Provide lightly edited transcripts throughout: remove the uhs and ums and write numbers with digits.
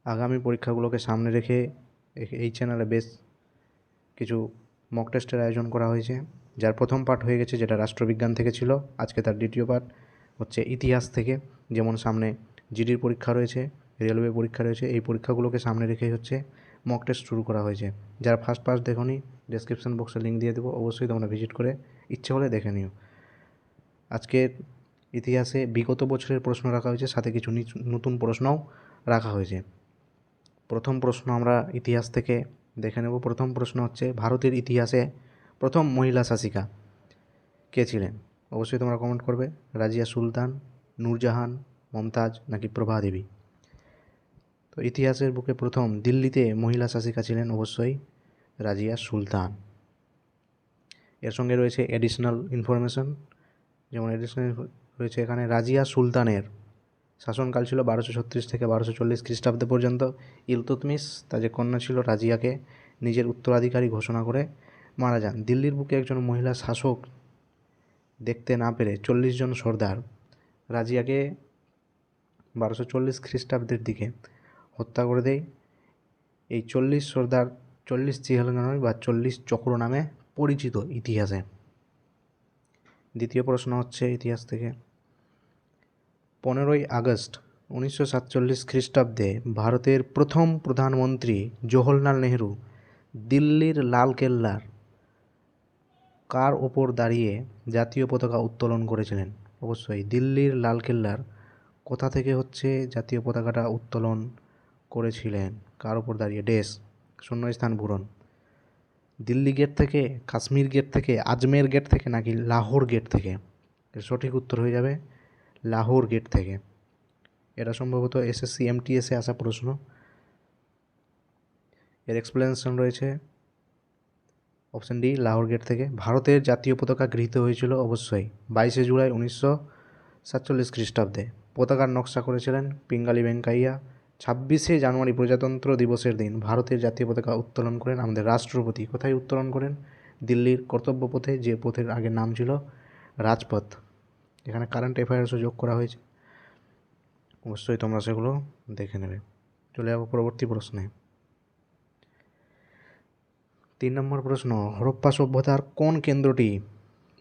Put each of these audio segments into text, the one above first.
আগামী পরীক্ষাগুলোকে সামনে রেখে এই চ্যানেলে বেশ কিছু মক টেস্টের আয়োজন করা হয়েছে, যার প্রথম পার্ট হয়ে গেছে, যেটা রাষ্ট্রবিজ্ঞান থেকে ছিল। আজকে তার দ্বিতীয় পার্ট হচ্ছে ইতিহাস থেকে। যেমন সামনে জিডির পরীক্ষা রয়েছে, রেলওয়ে পরীক্ষা রয়েছে, এই পরীক্ষাগুলোকে সামনে রেখেই হচ্ছে মক টেস্ট শুরু করা হয়েছে। যারা ফার্স্ট পার্ট দেখোনি, ডেসক্রিপশন বক্সে লিঙ্ক দিয়ে দেবো, অবশ্যই তোমরা ভিজিট করে ইচ্ছে হলে দেখে নিও। আজকের ইতিহাসে বিগত বছরের প্রশ্ন রাখা হয়েছে, সাথে কিছু নতুন প্রশ্নও রাখা হয়েছে। প্রথম প্রশ্ন আমরা ইতিহাস থেকে দেখে নেব। প্রথম প্রশ্ন হচ্ছে, ভারতের ইতিহাসে প্রথম মহিলা শাসিকা কে ছিলেন? অবশ্যই তোমরা কমেন্ট করবে। রাজিয়া সুলতান, নূরজাহান, মমতাজ নাকি প্রভা দেবী? তো ইতিহাসের বুকে প্রথম দিল্লিতে মহিলা শাসিকা ছিলেন অবশ্যই রাজিয়া সুলতান। এর সঙ্গে রয়েছে অ্যাডিশনাল ইনফরমেশন, যেমন অ্যাডিশনাল রয়েছে এখানে রাজিয়া সুলতানের শাসনকাল ছিল 1236 থেকে 1240 খ্রিস্টাব্দ পর্যন্ত। ইলতুৎমিশ তার যে কন্যা ছিল রাজিয়াকে নিজের উত্তরাধিকারী ঘোষণা করে মারা যান। দিল্লির বুকে একজন মহিলা শাসক দেখতে না পেরে 40 জন সর্দার রাজিয়াকে 1240 খ্রিস্টাব্দের দিকে হত্যা করে দেয়। এই 40 সর্দার 40 চিহ্নগামী বা 40 চক্র নামে পরিচিত ইতিহাসে। দ্বিতীয় প্রশ্ন হচ্ছে ইতিহাস থেকে, 15ই আগস্ট 1947 খ্রিস্টাব্দে ভারতের প্রথম প্রধানমন্ত্রী জওহরলাল নেহরু দিল্লির লালকেল্লার কার ওপর দাঁড়িয়ে জাতীয় পতাকা উত্তোলন করেছিলেন? অবশ্যই দিল্লির লালকেল্লার কোথা থেকে হচ্ছে জাতীয় পতাকাটা উত্তোলন করেছিলেন, কার ওপর দাঁড়িয়ে? ড্যাশ, শূন্যস্থান পূরণ। দিল্লি গেট থেকে, কাশ্মীর গেট থেকে, আজমের গেট থেকে নাকি লাহোর গেট থেকে? এর সঠিক উত্তর হয়ে যাবে লাহোর গেট থেকে। এটা সম্ভবত এসএসসি এমটিএসে আসা প্রশ্ন। এর এক্সপ্লেনেশন রয়েছে অপশন ডি, লাহোর গেট থেকে। ভারতের জাতীয় পতাকা গৃহীত হয়েছিল অবশ্যই 22শে জুলাই 1947 খ্রিস্টাব্দে। পতাকার নকশা করেছিলেন পিঙ্গালি ভেঙ্কাইয়া। 26শে জানুয়ারি প্রজাতন্ত্র দিবসের দিন ভারতের জাতীয় পতাকা উত্তোলন করেন আমাদের রাষ্ট্রপতি। কোথায় উত্তোলন করেন? দিল্লির কর্তব্য পথে, যে পথের আগে নাম ছিল রাজপথ। এখানে কারেন্ট অ্যাফেয়ার্সও যোগ করা হয়েছে, অবশ্যই তোমরা সেগুলো দেখে নেবে। চলে যাবো পরবর্তী প্রশ্নে। 3 নম্বর প্রশ্ন, হরপ্পা সভ্যতার কোন কেন্দ্রটি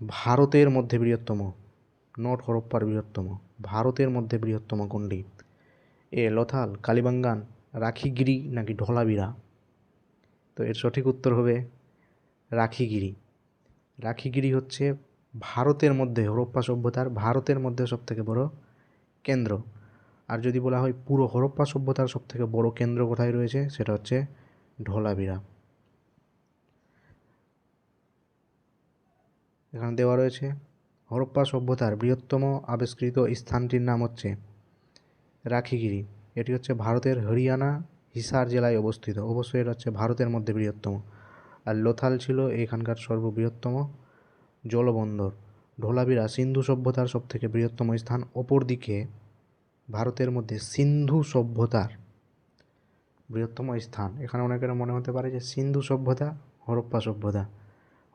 ভারতের মধ্যে বৃহত্তম? নট হরপ্পার বৃহত্তম, ভারতের মধ্যে বৃহত্তম কোনটি? এ লোথাল, কালিবাঙ্গান, রাখিগিরি নাকি ঢোলাবিরা? তো এর সঠিক উত্তর হবে রাখিগিরি। রাখিগিরি হচ্ছে ভারতের মধ্যে, হরপ্পা সভ্যতার ভারতের মধ্যে সবথেকে বড় কেন্দ্র। আর যদি বলা হয় পুরো হরপ্পা সভ্যতার সবথেকে বড় কেন্দ্র কোথায় রয়েছে, সেটা হচ্ছে ঢোলাবিরা। এখানে দেওয়া রয়েছে হরপ্পা সভ্যতার বৃহত্তম আবিষ্কৃত স্থানটির নাম হচ্ছে রাখিগিরি। এটি হচ্ছে ভারতের হরিয়ানা হিসার জেলায় অবস্থিত। অবশ্যই এটা হচ্ছে ভারতের মধ্যে বৃহত্তম। আর লোথাল ছিল এখানকার সর্ববৃহত্তম জলবন্দর। ঢোলাবিরা সিন্ধু সভ্যতার সবথেকে বৃহত্তম স্থান। অপরদিকে ভারতের মধ্যে সিন্ধু সভ্যতার বৃহত্তম স্থান। এখানে অনেকের মনে হতে পারে যে সিন্ধু সভ্যতা, হরপ্পা সভ্যতা।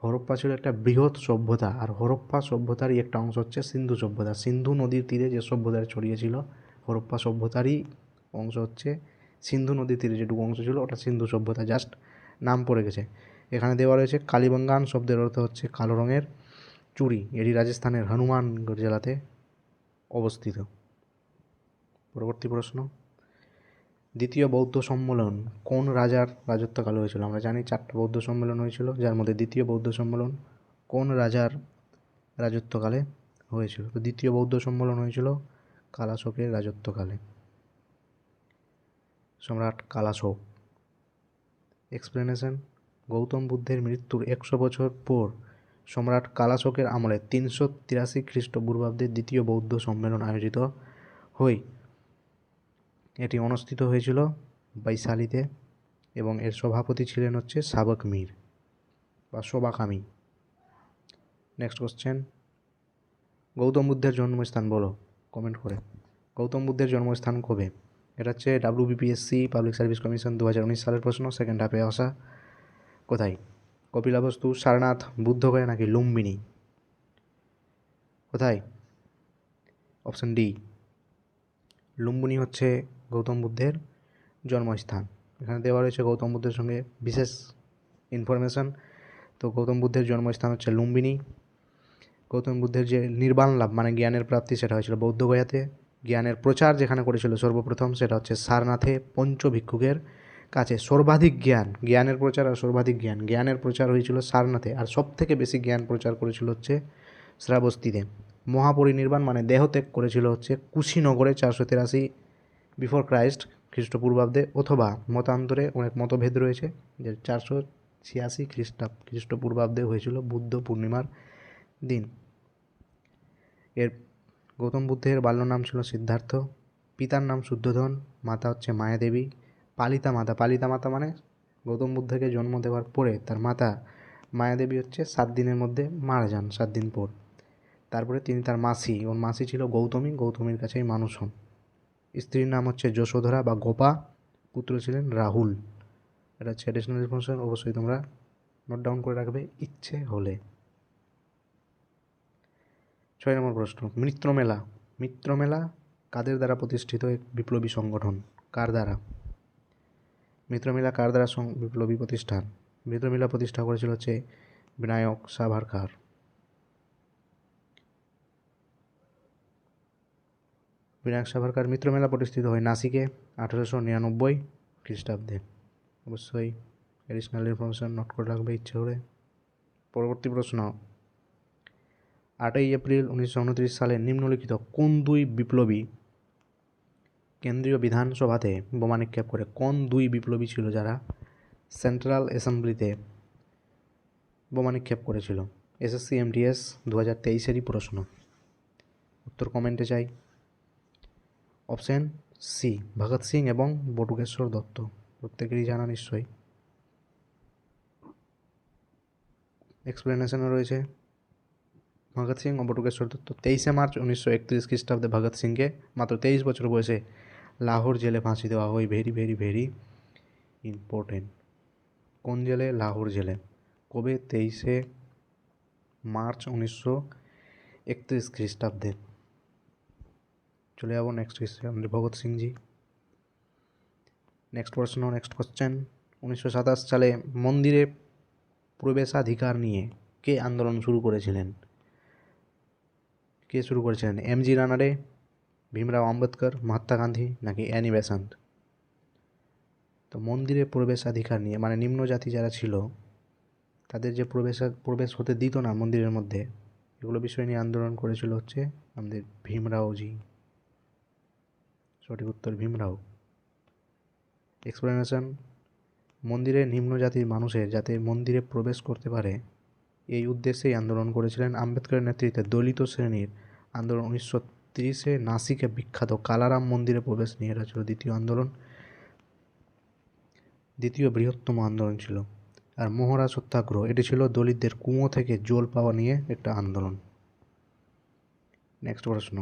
হরপ্পা ছিল একটা বৃহৎ সভ্যতা, আর হরপ্পা সভ্যতারই একটা অংশ হচ্ছে সিন্ধু সভ্যতা। সিন্ধু নদীর তীরে যে সভ্যতা ছড়িয়েছিল, হরপ্পা সভ্যতারই অংশ হচ্ছে সিন্ধু নদীর তীরে যেটুকু অংশ ছিল ওটা সিন্ধু সভ্যতা, জাস্ট নাম পড়ে গেছে। এখানে দেওয়া রয়েছে কালিবাঙ্গান শব্দের অর্থ হচ্ছে কালো রঙের চুড়ি। এটি রাজস্থানের হনুমানগড় জেলাতে অবস্থিত। পরবর্তী প্রশ্ন, দ্বিতীয় বৌদ্ধ সম্মেলন কোন রাজার রাজত্বকালে হয়েছিল? আমরা জানি 4টা বৌদ্ধ সম্মেলন হয়েছিল, যার মধ্যে দ্বিতীয় বৌদ্ধ সম্মেলন কোন রাজার রাজত্বকালে হয়েছিল? তো দ্বিতীয় বৌদ্ধ সম্মেলন হয়েছিল কালাশোকের রাজত্বকালে, সম্রাট কালাশোক। এক্সপ্লেনেশন, গৌতম বুদ্ধের মৃত্যুর 100 বছর পর সম্রাট কালাশোকের আমলে 383 খ্রিস্টপূর্বাব্দে দ্বিতীয় বৌদ্ধ সম্মেলন আয়োজিত হয়। এটি অনুষ্ঠিত হয়েছিল বৈশালীতে এবং এর সভাপতি ছিলেন হচ্ছে সাবক মীর বা শোবাকামি। নেক্সট কোশ্চেন, গৌতম বুদ্ধের জন্মস্থান বলো কমেন্ট করে। গৌতম বুদ্ধের জন্মস্থান কবে? এটা হচ্ছে WBPSC পাবলিক সার্ভিস কমিশন 2019 সালের প্রশ্ন, সেকেন্ড হাফে আসা। কোথায়? কপিলাবস্তু, সারনাথ, বুদ্ধগয়া নাকি লুম্বিনী? কোথায়? অপশন ডি, লুম্বিনী হচ্ছে গৌতম বুদ্ধের জন্মস্থান। এখানে দেওয়া রয়েছে গৌতম বুদ্ধের সঙ্গে বিশেষ ইনফরমেশান। তো গৌতম বুদ্ধের জন্মস্থান হচ্ছে লুম্বিনী। গৌতম বুদ্ধের যে নির্বাণ লাভ মানে জ্ঞানের প্রাপ্তি সেটা হয়েছিল বৌদ্ধগয়াতে। জ্ঞানের প্রচার যেখানে করেছিল সর্বপ্রথম সেটা হচ্ছে সারনাথে পঞ্চ ভিক্ষুকের কাছে। সর্বাধিক জ্ঞানের প্রচার আর সর্বাধিক জ্ঞানের প্রচার হয়েছিল সারনাথে, আর সবথেকে বেশি জ্ঞান প্রচার করেছিল হচ্ছে শ্রাবস্তিতে। মহাপরিনির্বাণ মানে দেহত্যাগ করেছিল হচ্ছে কুশীনগরে 483 বিফোর ক্রাইস্ট খ্রিস্টপূর্বাব্দে, অথবা মতান্তরে অনেক মতভেদ রয়েছে যে 486 খ্রিস্টপূর্বাব্দে হয়েছিল বুদ্ধ পূর্ণিমার দিন। এর গৌতম বুদ্ধের বাল্য নাম ছিল সিদ্ধার্থ, পিতার নাম শুদ্ধোধন, মাতা হচ্ছে মায়াদেবী। পালিতা মাতা মানে গৌতম বুদ্ধকে জন্ম দেওয়ার পরে তার মাতা মায়াদেবী হচ্ছে 7 দিনের মধ্যে মারা যান, 7 দিন পর। তারপরে তিনি তার ওর মাসি ছিল গৌতমীর কাছেই মানুষ হন। স্ত্রীর নাম হচ্ছে যশোধরা বা গোপা, পুত্র ছিলেন রাহুল। এটা হচ্ছে অ্যাডিশনাল ইনফরমেশন, অবশ্যই তোমরা নোট ডাউন করে রাখবে ইচ্ছে হলে। 6 নম্বর প্রশ্ন, মিত্রমেলা কাদের দ্বারা প্রতিষ্ঠিত এক বিপ্লবী সংগঠন? কার দ্বারা? মিত্রমেলা কার দ্বারা বিপ্লবী প্রতিষ্ঠান? মিত্রমেলা প্রতিষ্ঠা করেছিল হচ্ছে বিনায়ক সাভারকার। মিত্রমেলা প্রতিষ্ঠিত হয় নাসিকে 1899 খ্রিস্টাব্দে। অবশ্যই অ্যাডিশনাল ইনফরমেশন নোট করে রাখবে ইচ্ছে হলে। পরবর্তী প্রশ্ন, 8 এপ্রিল 1929 সালে নিম্নলিখিত কোন দুই বিপ্লবী কেন্দ্রীয় বিধানসভাতে বোমা নিক্ষেপ করে? কোন দুই বিপ্লবী ছিল যারা সেন্ট্রাল অ্যাসেম্বলিতে বোমা নিক্ষেপ করেছিল? এসএসসি এমটিএস 2023-এরই প্রশ্ন, উত্তর কমেন্টে চাই। অপশান সি ভগৎ সিং এবং বটুকেশ্বর দত্ত, প্রত্যেকেরই জানা নিশ্চয়ই। এক্সপ্লেনেশনও রয়েছে। ভগৎ সিং ও বটুকেশ্বর দত্ত 23 মার্চ 1931 খ্রিস্টাব্দে ভগৎ সিংকে মাত্র 23 বছর বয়সে লাহোর জেলে ফাঁসি দেওয়া হয়। Very very very important. কোন জেলে? লাহোর জেলে। কবে? 23 মার্চ 1931 খ্রিস্টাব্দে। চলে যাবো নেক্সট হিস্ট্রি, আমাদের ভগৎ সিংজি। নেক্সট কোশ্চেন, 1927 সালে মন্দিরে প্রবেশাধিকার নিয়ে কে আন্দোলন শুরু করেছিলেন? এমজি রানাডে, ভীমরাও আম্বেদকর, মহাত্মা গান্ধী নাকি অ্যানি বেসান্ট? তো মন্দিরে প্রবেশাধিকার নিয়ে মানে নিম্ন জাতি যারা ছিল তাদের যে প্রবেশ হতে দিত না মন্দিরের মধ্যে, এগুলো বিষয় নিয়ে আন্দোলন করেছিল হচ্ছে আমাদের ভীমরাওজি। সঠিক উত্তর ভীমরাও। এক্সপ্লেনেশন, মন্দিরে নিম্ন জাতির মানুষের যাতে মন্দিরে প্রবেশ করতে পারে এই উদ্দেশ্যেই আন্দোলন করেছিলেন আম্বেদকরের নেতৃত্বে দলিত শ্রেণীর আন্দোলন। 1930-এ নাসিকে বিখ্যাত কালারাম মন্দিরে প্রবেশ নিয়ে এটা ছিল দ্বিতীয় বৃহত্তম আন্দোলন ছিল। আর মোহরা সত্যাগ্রহ এটি ছিল দলিতদের কুয়ো থেকে জল পাওয়া নিয়ে একটা আন্দোলন। নেক্সট প্রশ্ন,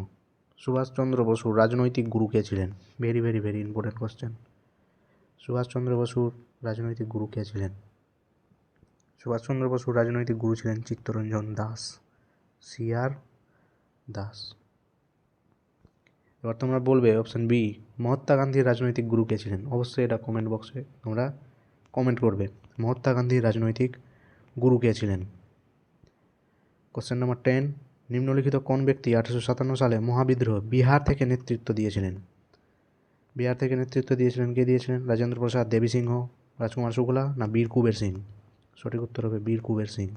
সুভাষচন্দ্র বসুর রাজনৈতিক গুরু কে ছিলেন? Very very very important question. Subhash Chandra বসুর রাজনৈতিক গুরু কে ছিলেন? সুভাষচন্দ্র বসুর রাজনৈতিক গুরু ছিলেন চিত্তরঞ্জন দাস, CR দাস। এবার তোমরা বলবে অপশান বি মহাত্মা গান্ধীর রাজনৈতিক গুরু কে ছিলেন? অবশ্যই এটা কমেন্ট বক্সে তোমরা কমেন্ট করবে মহাত্মা গান্ধীর রাজনৈতিক গুরু কে ছিলেন। কোশ্চেন নাম্বার 10, নিম্নলিখিত কোন ব্যক্তি 1857 সালে মহাবিদ্রোহ বিহার থেকে নেতৃত্ব দিয়েছিলেন? কে দিয়েছিলেন? রাজেন্দ্র প্রসাদ, দেবী সিংহ, রাজকুমার শুক্লা না বীর কুবের সিং? সঠিক উত্তর হবে বীর কুবের সিং।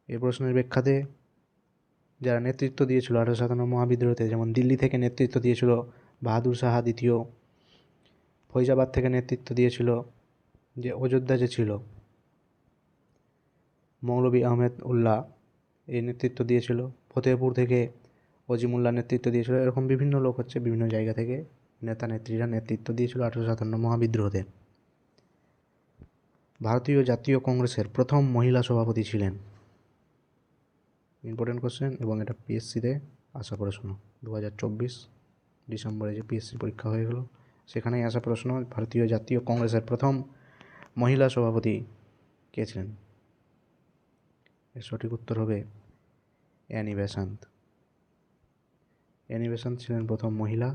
এই প্রশ্নের ব্যাখ্যাতে যারা নেতৃত্ব দিয়েছিল 1857 মহাবিদ্রোহতে, যেমন দিল্লি থেকে নেতৃত্ব দিয়েছিল বাহাদুর শাহ দ্বিতীয়, ফৈজাবাদ থেকে নেতৃত্ব দিয়েছিল যে অযোধ্যা যে ছিল মৌলভী আহমেদ উল্লাহ, এই নেতৃত্ব দিয়েছিল। ফতেহপুর থেকে অজিমুল্লাহ নেতৃত্ব দিয়েছিল। এরকম বিভিন্ন লোক হচ্ছে বিভিন্ন জায়গা থেকে নেত্রীরা নেতৃত্ব দিয়েছিল 1857 মহাবিদ্রোহতে। ভারতীয় জাতীয় কংগ্রেসের প্রথম মহিলা সভাপতি ছিলেন? ইম্পর্টেন্ট কোশ্চেন এবং এটা পিএসসিতে আসা প্রশ্ন। 2024 ডিসেম্বরে যে পিএসসি পরীক্ষা হয়ে গেল সেখানেই আসা প্রশ্ন, ভারতীয় জাতীয় কংগ্রেসের প্রথম মহিলা সভাপতি কে ছিলেন? এর সঠিক উত্তর হবে অ্যানি বেসান্ত। অ্যানি বেসান্ট ছিলেন প্রথম মহিলা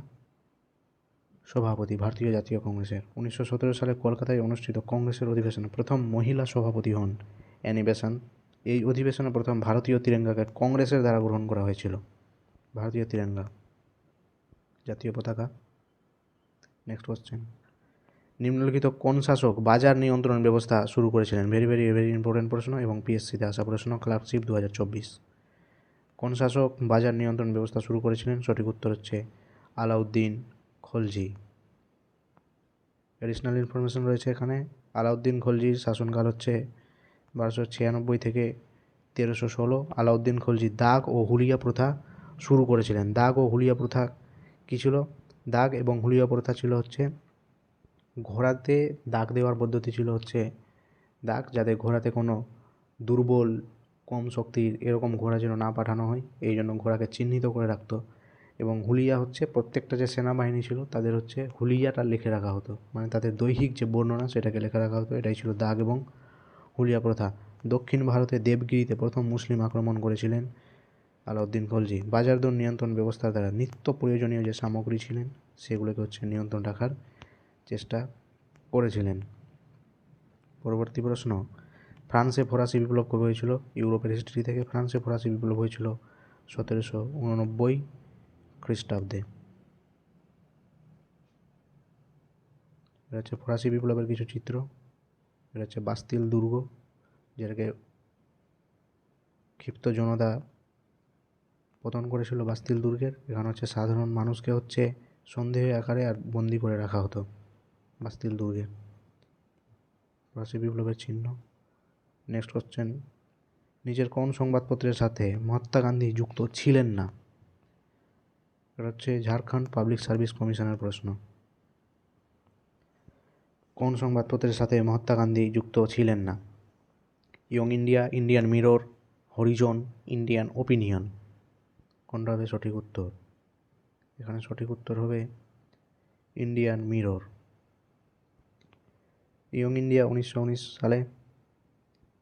সভাপতি ভারতীয় জাতীয় কংগ্রেসের। 1917 সালে কলকাতায় অনুষ্ঠিত কংগ্রেসের অধিবেশনে প্রথম মহিলা সভাপতি হন অ্যানি বেসান্ট। এই অধিবেশনে প্রথম ভারতীয় তিরঙ্গাকে কংগ্রেসের দ্বারা গ্রহণ করা হয়েছিল। ভারতীয় তিরঙ্গা, জাতীয় পতাকা। নেক্সট কোশ্চেন, নিম্নলিখিত কোন শাসক বাজার নিয়ন্ত্রণ ব্যবস্থা শুরু করেছিলেন? ভেরি ভেরি ভেরি ইম্পর্টেন্ট প্রশ্ন এবং পিএসসিতে আসা প্রশ্ন, ক্লার্কশিপ 2024। কোন শাসক বাজার নিয়ন্ত্রণ ব্যবস্থা শুরু করেছিলেন? সঠিক উত্তর হচ্ছে আলাউদ্দিন খলজি। অ্যাডিশনাল ইনফরমেশন রয়েছে এখানে। আলাউদ্দিন খলজির শাসনকাল হচ্ছে 1296 থেকে 1316। আলাউদ্দিন খলজি দাগ ও হুলিয়া প্রথা শুরু করেছিলেন। দাগ ও হুলিয়া প্রথা কী ছিল? দাগ এবং হুলিয়া প্রথা ছিল হচ্ছে ঘোড়াতে দাগ দেওয়ার পদ্ধতি ছিল হচ্ছে দাগ, যাতে ঘোড়াতে কোনো দুর্বল, কম শক্তির এরকম ঘোড়া যেন না পাঠানো হয়, এই জন্য ঘোড়াকে চিহ্নিত করে রাখতো। এবং হুলিয়া হচ্ছে প্রত্যেকটা যে সেনাবাহিনী ছিল তাদের হচ্ছে হুলিয়াটা লিখে রাখা হতো, মানে তাদের দৈহিক যে বর্ণনা সেটাকে লিখে রাখা হতো। এটাই ছিল দাগ এবং হুলিয়া প্রথা। দক্ষিণ ভারতে দেবগিরিতে প্রথম মুসলিম আক্রমণ করেছিলেন আলাউদ্দিন খলজি। বাজার দর নিয়ন্ত্রণ ব্যবস্থার দ্বারা নিত্য প্রয়োজনীয় যে সামগ্রী ছিলেন সেগুলোকে হচ্ছে নিয়ন্ত্রণ রাখার চেষ্টা করেছিলেন। পরবর্তী প্রশ্ন, ফ্রান্সে ফরাসি বিপ্লব কবে হয়েছিল? ইউরোপের হিস্ট্রি থেকে ফ্রান্সে ফরাসি বিপ্লব হয়েছিল 1789 খ্রিস্টাব্দে। এটা হচ্ছে ফরাসি বিপ্লবের কিছু চিত্র। এটা হচ্ছে বাস্তিল দুর্গ, যেটাকে ক্ষিপ্ত জনতা পতন করেছিল বাস্তিল দুর্গের। এখানে হচ্ছে সাধারণ মানুষকে হচ্ছে সন্দেহ আকারে আর বন্দি করে রাখা হতো বাস্তিল দুর্গে। ফরাসি বিপ্লবের চিহ্ন। নেক্সট কোশ্চেন, নিজের কোন সংবাদপত্রের সাথে মহাত্মা গান্ধী যুক্ত ছিলেন না? এটা হচ্ছে ঝাড়খণ্ড পাবলিক সার্ভিস কমিশনের প্রশ্ন। কোন সংবাদপত্রের সাথে মহাত্মা গান্ধী যুক্ত ছিলেন না? Young India, Indian mirror, Harijan, Indian opinion. কোনটা হবে সঠিক উত্তর? এখানে সঠিক উত্তর হবে ইন্ডিয়ান মিরর। ইয়ং ইন্ডিয়া 1919 সালে,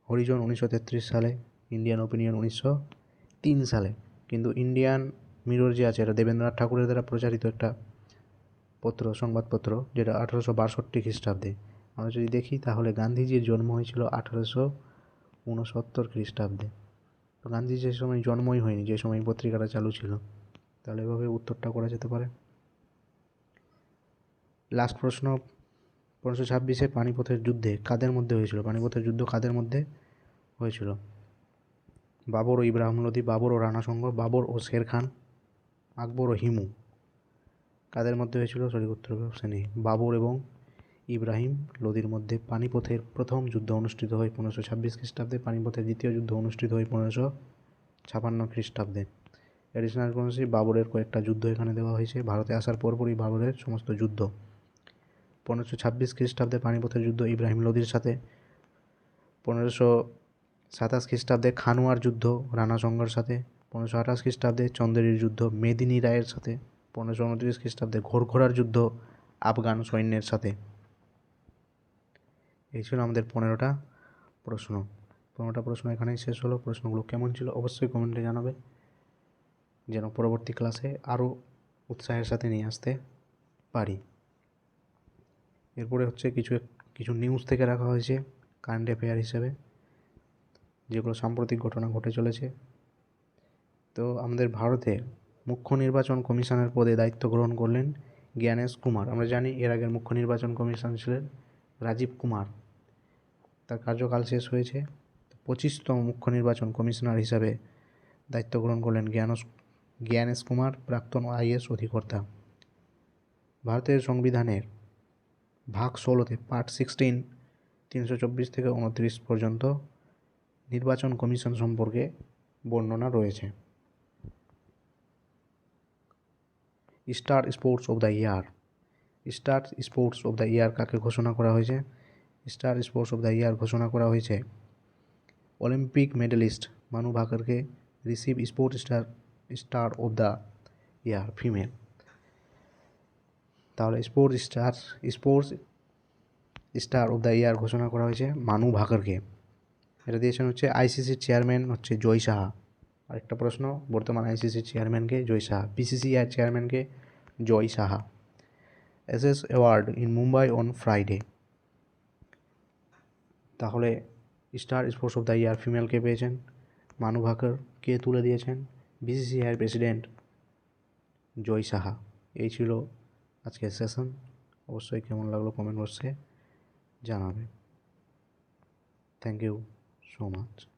হরিজন 1933 সালে, ইন্ডিয়ান ওপিনিয়ন 1903 সালে। কিন্তু ইন্ডিয়ান মিরর যে আছে এটা দেবেন্দ্রনাথ ঠাকুরের দ্বারা প্রচারিত একটা পত্র, সংবাদপত্র, যেটা 1862 খ্রিস্টাব্দে। আমরা যদি দেখি তাহলে গান্ধীজির জন্ম হয়েছিল 1869 খ্রিস্টাব্দে। তো গান্ধী যে সময় জন্মই হয়নি যে সময় পত্রিকাটা চালু ছিল, তাহলে এভাবে উত্তরটা করা যেতে পারে। লাস্ট প্রশ্ন, 1526 পানিপথের যুদ্ধে কাদের মধ্যে হয়েছিল? পানিপথের যুদ্ধ কাদের মধ্যে হয়েছিল? বাবর ও ইব্রাহিম লোদি, বাবর ও রানা সঙ্গ, বাবর ও শের খান, আকবর ও হিমু। কাদের মধ্যে হয়েছিল? সঠিক উত্তর হবে অপশন এ, বাবর এবং ইব্রাহিম লোদির মধ্যে পানিপথের প্রথম যুদ্ধ অনুষ্ঠিত হয় 1526 খ্রিস্টাব্দে। পানিপথের দ্বিতীয় যুদ্ধ অনুষ্ঠিত হয় 1556 খ্রিস্টাব্দে। অ্যাডিশনাল ইনফরমেশন, বাবরের কয়েকটা যুদ্ধ এখানে দেওয়া হয়েছে। ভারতে আসার পরপরই বাবরের সমস্ত যুদ্ধ। 1526 খ্রিস্টাব্দে পানিপথের যুদ্ধ ইব্রাহিম লোদির সাথে। 1527 খ্রিস্টাব্দে খানুয়ার যুদ্ধ রানা সঙ্গর সাথে। 1528 খ্রিস্টাব্দে চন্দেরির যুদ্ধ মেদিনী রায়ের সাথে। 1529 খ্রিস্টাব্দে ঘোরঘোরার যুদ্ধ আফগান সৈন্যের সাথে। এই ছিল আমাদের 15টা প্রশ্ন। 15টা প্রশ্ন এখানেই শেষ হলো। প্রশ্নগুলো কেমন ছিল অবশ্যই কমেন্টে জানাবে, যেন পরবর্তী ক্লাসে আরও উৎসাহের সাথে নিয়ে আসতে পারি। এরপরে হচ্ছে কিছু নিউজ থেকে রাখা হয়েছে কারেন্ট অ্যাফেয়ার হিসেবে, যেগুলো সাম্প্রতিক ঘটনা ঘটে চলেছে। তো আমাদের ভারতে মুখ্য নির্বাচন কমিশনের পদে দায়িত্ব গ্রহণ করলেন জ্ঞানেশ কুমার। আমরা জানি এর আগের মুখ্য নির্বাচন কমিশন ছিলেন রাজীব কুমার, তার কার্যকাল শেষ হয়েছে। 25তম মুখ্য নির্বাচন কমিশনার হিসাবে দায়িত্ব গ্রহণ করলেন জ্ঞানেশ কুমার, প্রাক্তন আইএস অধিকর্তা। ভারতের সংবিধানের ভাগ 16তে পার্ট 16 324 থেকে 29 পর্যন্ত নির্বাচন কমিশন সম্পর্কে বর্ণনা রয়েছে। Star sports of the year, star sports of the year কাকে ঘোষণা করা হয়েছে? Star sports of the year ঘোষণা করা হয়েছে অলিম্পিক মেডেলিস্ট মানু ভাকরকে receive sports star of the year female. তাহলে sports star of the year ঘোষণা করা হয়েছে মানু ভাকরকে। এটা দিয়েছেন হচ্ছে আইসিসির চেয়ারম্যান হচ্ছে জয় সাহা, আরেকটা প্রশ্ন, বর্তমান আইসিসি চেয়ারম্যানকে? জয় সাহা। বিসিসিআই চেয়ারম্যানকে? Jay Shah. SS award in Mumbai on Friday. তাহলে star sports of the year female কে পেয়েছেন? মানু ভাকর। কে তুলে দিয়েছেন? বিসিসিআইয়ের প্রেসিডেন্ট জয় সাহা। এই ছিল আজকের সেশন। অবশ্যই কেমন লাগলো কমেন্ট বক্সে জানাবে। Thank you so much.